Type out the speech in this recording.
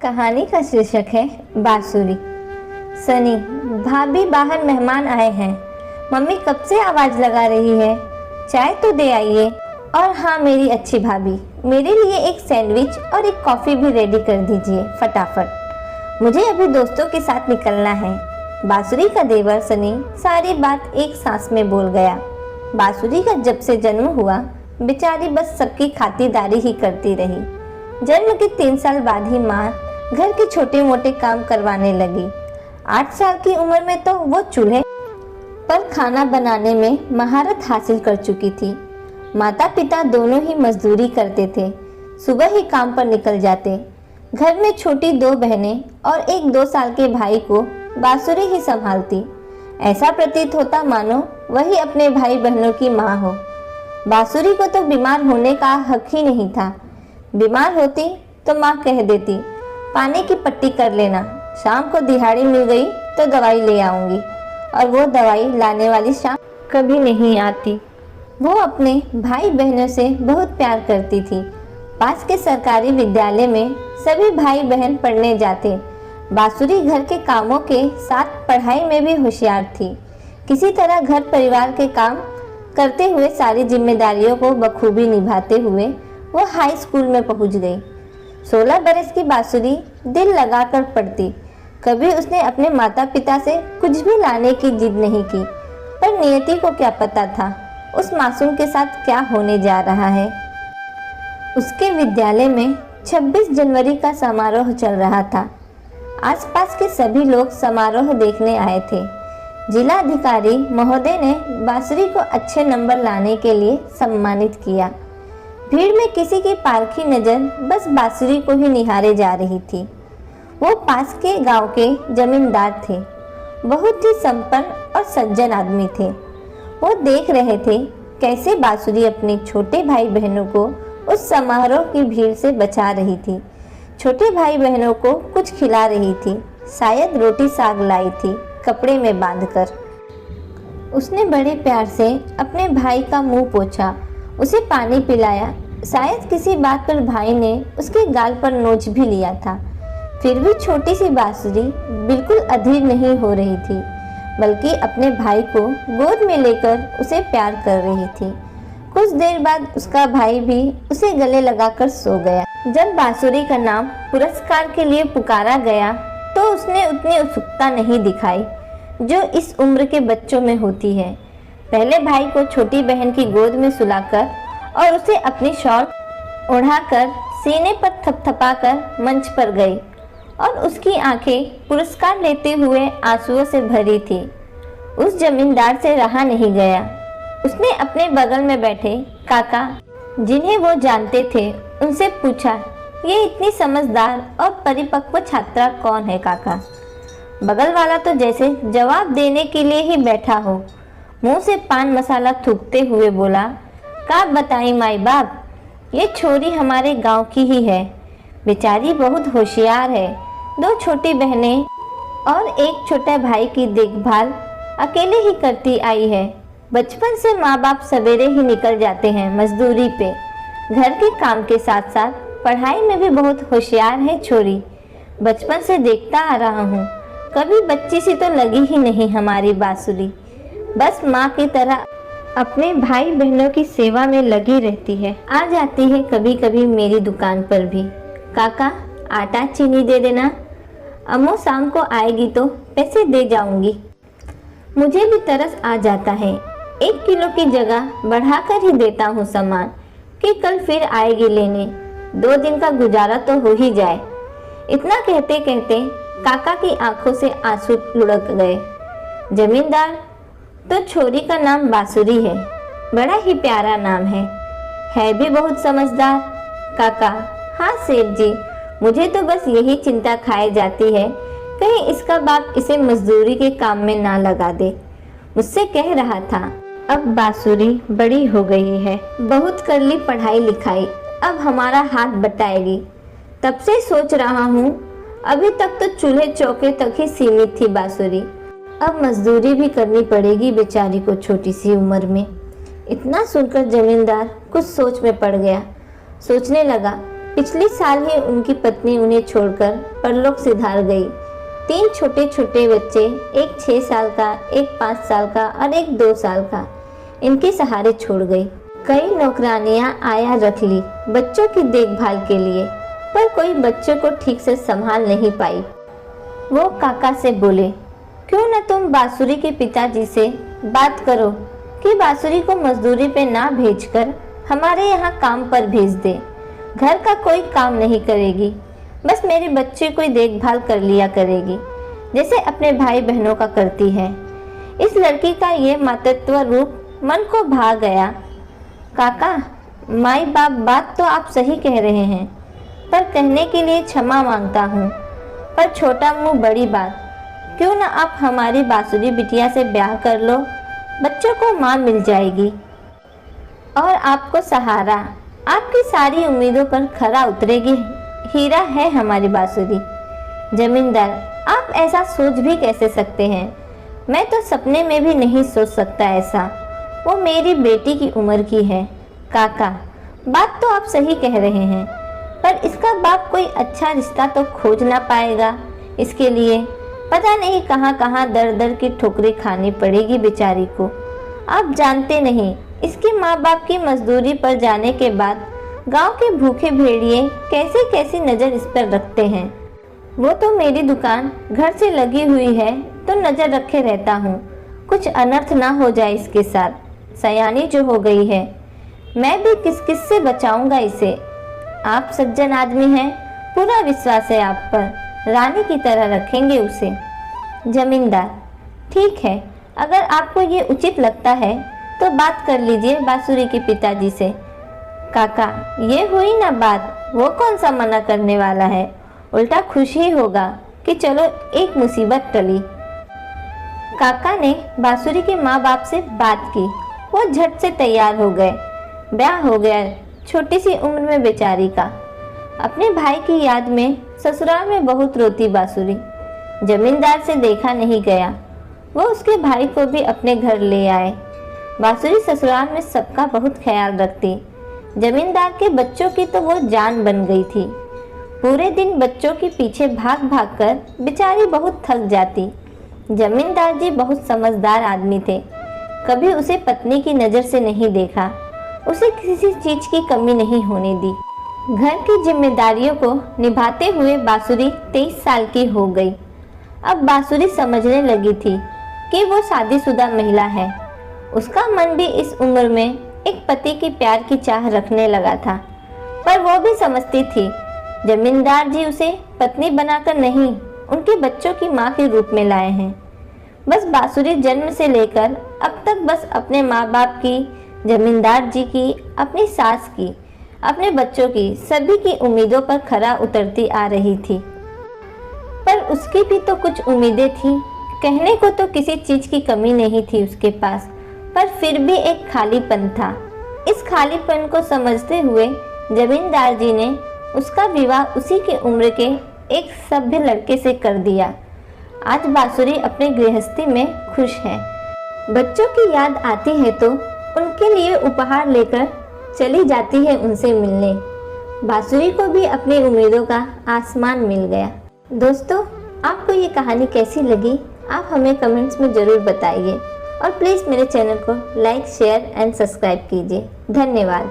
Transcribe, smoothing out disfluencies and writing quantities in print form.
कहानी का शीर्षक है बांसुरी। सनी, भाभी बाहर मेहमान आए हैं। मम्मी कब से आवाज लगा रही है, चाय तो दे आइए। और हाँ मेरी अच्छी भाभी, मेरे लिए एक सैंडविच और एक कॉफ़ी भी रेडी कर दीजिए फटाफट, मुझे अभी दोस्तों के साथ निकलना है। बांसुरी का देवर सनी सारी बात एक सांस में बोल गया। बांसुरी का जब से जन्म हुआ बेचारी बस सबकी खातिरदारी ही करती रही। जन्म के 3 साल बाद ही माँ घर के छोटे मोटे काम करवाने लगी। 8 साल की उम्र में तो वो चूल्हे पर खाना बनाने में महारत हासिल कर चुकी थी। माता पिता दोनों ही मजदूरी करते थे, सुबह ही काम पर निकल जाते। घर में छोटी 2 बहनें और एक 2 साल के भाई को बांसुरी ही संभालती। ऐसा प्रतीत होता मानो वही अपने भाई बहनों की माँ हो। बांसुरी को तो बीमार होने का हक ही नहीं था। बीमार होती तो माँ कह देती, पानी की पट्टी कर लेना, शाम को दिहाड़ी मिल गई तो दवाई ले आऊंगी। और वो दवाई लाने वाली शाम कभी नहीं आती। वो अपने भाई बहनों से बहुत प्यार करती थी। पास के सरकारी विद्यालय में सभी भाई बहन पढ़ने जाते। बांसुरी घर के कामों के साथ पढ़ाई में भी होशियार थी। किसी तरह घर परिवार के काम करते हुए सारी जिम्मेदारियों को बखूबी निभाते हुए वो हाई स्कूल में पहुंच गई। 16 बरस की बांसुरी दिल लगाकर पढ़ती। कभी उसने अपने माता पिता से कुछ भी लाने की जिद नहीं की, पर नियति को क्या पता था उस मासूम के साथ क्या होने जा रहा है। उसके विद्यालय में 26 जनवरी का समारोह चल रहा था। आसपास के सभी लोग समारोह देखने आए थे। जिला अधिकारी महोदय ने बांसुरी को अच्छे नंबर लाने के लिए सम्मानित किया। भीड़ में किसी की पारखी नज़र बस बांसुरी को ही निहारे जा रही थी। वो पास के गांव के जमींदार थे, बहुत ही संपन्न और सज्जन आदमी थे। वो देख रहे थे कैसे बांसुरी अपने छोटे भाई बहनों को उस समारोह की भीड़ से बचा रही थी। छोटे भाई बहनों को कुछ खिला रही थी, शायद रोटी साग लाई थी कपड़े में बांधकर। उसने बड़े प्यार से अपने भाई का मुंह पोंछा, उसे पानी पिलाया। शायद किसी बात पर भाई ने उसके गाल पर नोच भी लिया था। फिर भी छोटी सी बांसुरी बिल्कुल अधीर नहीं हो रही थी, बल्कि अपने भाई को गोद में लेकर उसे प्यार कर रही थी। कुछ देर बाद उसका भाई भी उसे गले लगाकर सो गया। जब बांसुरी का नाम पुरस्कार के लिए पुकारा गया तो उसने उतनी उत्सुकता नहीं दिखाई जो इस उम्र के बच्चों में होती है। पहले भाई को छोटी बहन की गोद में सुलाकर और उसे अपनी शॉल ओढ़ाकर सीने पर थपथपाकर मंच पर गई और उसकी आंखें पुरस्कार लेते हुए आंसुओं से भरी थी। उस जमींदार से रहा नहीं गया। उसने अपने बगल में बैठे काका, जिन्हें वो जानते थे, उनसे पूछा, ये इतनी समझदार और परिपक्व छात्रा कौन है काका? बगल वाला तो जैसे जवाब देने के लिए ही बैठा हो, मुंह से पान मसाला थूकते हुए बोला, का बताई माई बाप, ये छोरी हमारे गांव की ही है। बेचारी बहुत होशियार है। 2 छोटी बहनें और एक छोटा भाई की देखभाल अकेले ही करती आई है। बचपन से माँ बाप सवेरे ही निकल जाते हैं मजदूरी पे। घर के काम के साथ साथ पढ़ाई में भी बहुत होशियार है छोरी। बचपन से देखता आ रहा हूँ, कभी बच्ची सी तो लगी ही नहीं हमारी बांसुरी। बस माँ की तरह अपने भाई बहनों की सेवा में लगी रहती है। आ जाती है कभी कभी मेरी दुकान पर भी। काका, आटा चीनी दे देना, अम्मू शाम को आएगी तो पैसे दे जाऊंगी। मुझे भी तरस आ जाता है, 1 किलो की जगह बढ़ाकर ही देता हूँ सामान कि कल फिर आएगी लेने, 2 दिन का गुजारा तो हो ही जाए। इतना कहते कहते काका की आंखों से आंसू लुढ़क गए। जमींदार तो छोरी का नाम बांसुरी है, बड़ा ही प्यारा नाम है भी बहुत समझदार। काका, हाँ सेठ जी, मुझे तो बस यही चिंता खाए जाती है कहीं इसका बाप इसे मजदूरी के काम में ना लगा दे। मुझसे कह रहा था, अब बांसुरी बड़ी हो गई है, बहुत कर ली पढ़ाई लिखाई, अब हमारा हाथ बटाएगी। तब से सोच रहा हूँ, अभी तक तो चूल्हे चौके तक ही सीमित थी बांसुरी, अब मजदूरी भी करनी पड़ेगी बेचारी को छोटी सी उम्र में। इतना सुनकर जमींदार कुछ सोच में पड़ गया। सोचने लगा, पिछले साल ही उनकी पत्नी उन्हें छोड़कर परलोक सिधार गई। 3 छोटे छोटे बच्चे, एक 6 साल का, एक 5 साल का और एक 2 साल का, इनके सहारे छोड़ गई। कई नौकरानियां आया रख ली बच्चों की देखभाल के लिए, पर कोई बच्चों को ठीक से संभाल नहीं पाई। वो काका से बोले, क्यों न तुम बांसुरी के पिताजी से बात करो कि बांसुरी को मजदूरी पे ना भेजकर हमारे यहाँ काम पर भेज दे। घर का कोई काम नहीं करेगी, बस मेरे बच्चे को देखभाल कर लिया करेगी, जैसे अपने भाई बहनों का करती है। इस लड़की का ये मातृत्व रूप मन को भा गया। काका, माई बाप, बात तो आप सही कह रहे हैं, पर कहने के लिए क्षमा मांगता हूँ, पर छोटा मुंह बड़ी बात। क्यों ना आप हमारी बांसुरी बिटिया से ब्याह कर लो, बच्चों को माँ मिल जाएगी और आपको सहारा। आपकी सारी उम्मीदों पर खरा उतरेगी। हीरा है हमारी बांसुरी। जमींदार, आप ऐसा सोच भी कैसे सकते हैं? मैं तो सपने में भी नहीं सोच सकता ऐसा। वो मेरी बेटी की उम्र की है। काका, बात तो आप सही कह रहे हैं, पर इसका बाप कोई अच्छा रिश्ता तो खोज ना पाएगा। इसके लिए पता नहीं कहाँ कहाँ दर दर की ठोकरें खानी पड़ेगी बेचारी को। आप जानते नहीं, इसके माँ बाप की मजदूरी पर जाने के बाद गांव के भूखे भेड़िए कैसी कैसी नज़र इस पर रखते हैं। वो तो मेरी दुकान घर से लगी हुई है तो नज़र रखे रहता हूँ, कुछ अनर्थ ना हो जाए इसके साथ। सयानी जो हो गई है, मैं भी किस किस से बचाऊंगा इसे। आप सज्जन आदमी हैं, पूरा विश्वास है आप पर, रानी की तरह रखेंगे उसे। जमींदार, ठीक है, अगर आपको ये उचित लगता है तो बात कर लीजिए बांसुरी के पिताजी से। काका, ये हुई ना बात, वो कौन सा मना करने वाला है, उल्टा खुश ही होगा कि चलो एक मुसीबत टली। काका ने बांसुरी के माँ बाप से बात की। वो झट से तैयार हो गए। ब्याह हो गया छोटी सी उम्र में बेचारी का। अपने भाई की याद में ससुराल में बहुत रोती बांसुरी। जमींदार से देखा नहीं गया। वो उसके भाई को भी अपने घर ले आए। बांसुरी ससुराल में सबका बहुत ख्याल रखती। जमींदार के बच्चों की तो वो जान बन गई थी। पूरे दिन बच्चों के पीछे भाग भाग कर बेचारी बहुत थक जाती। जमींदार जी बहुत समझदार आदमी थे, कभी उसे पत्नी की नज़र से नहीं देखा, उसे किसी चीज की कमी नहीं होने दी। घर की जिम्मेदारियों को निभाते हुए बांसुरी 23 साल की हो गई। अब बांसुरी समझने लगी थी कि वो शादीशुदा महिला है। उसका मन भी इस उम्र में एक पति के प्यार की चाह रखने लगा था, पर वो भी समझती थी जमींदार जी उसे पत्नी बनाकर नहीं, उनके बच्चों की माँ के रूप में लाए हैं। बस बांसुरी जन्म से लेकर अब तक बस अपने माँ बाप की, जमींदार जी की, अपनी सास की, अपने बच्चों की, सभी की उम्मीदों पर खरा उतरती आ रही थी। पर उसकी भी तो कुछ उम्मीदें थी। कहने को तो किसी चीज की कमी नहीं थी उसके पास, पर फिर भी एक खालीपन था। इस खालीपन को समझते हुए जमींदार जी ने उसका विवाह उसी के उम्र के एक सभ्य लड़के से कर दिया। आज बांसुरी अपने गृहस्थी में खुश है। बच्चों की याद आती है तो उनके लिए उपहार लेकर चली जाती है उनसे मिलने। बांसुरी को भी अपनी उम्मीदों का आसमान मिल गया। दोस्तों, आपको ये कहानी कैसी लगी आप हमें कमेंट्स में ज़रूर बताइए और प्लीज़ मेरे चैनल को लाइक, शेयर एंड सब्सक्राइब कीजिए। धन्यवाद।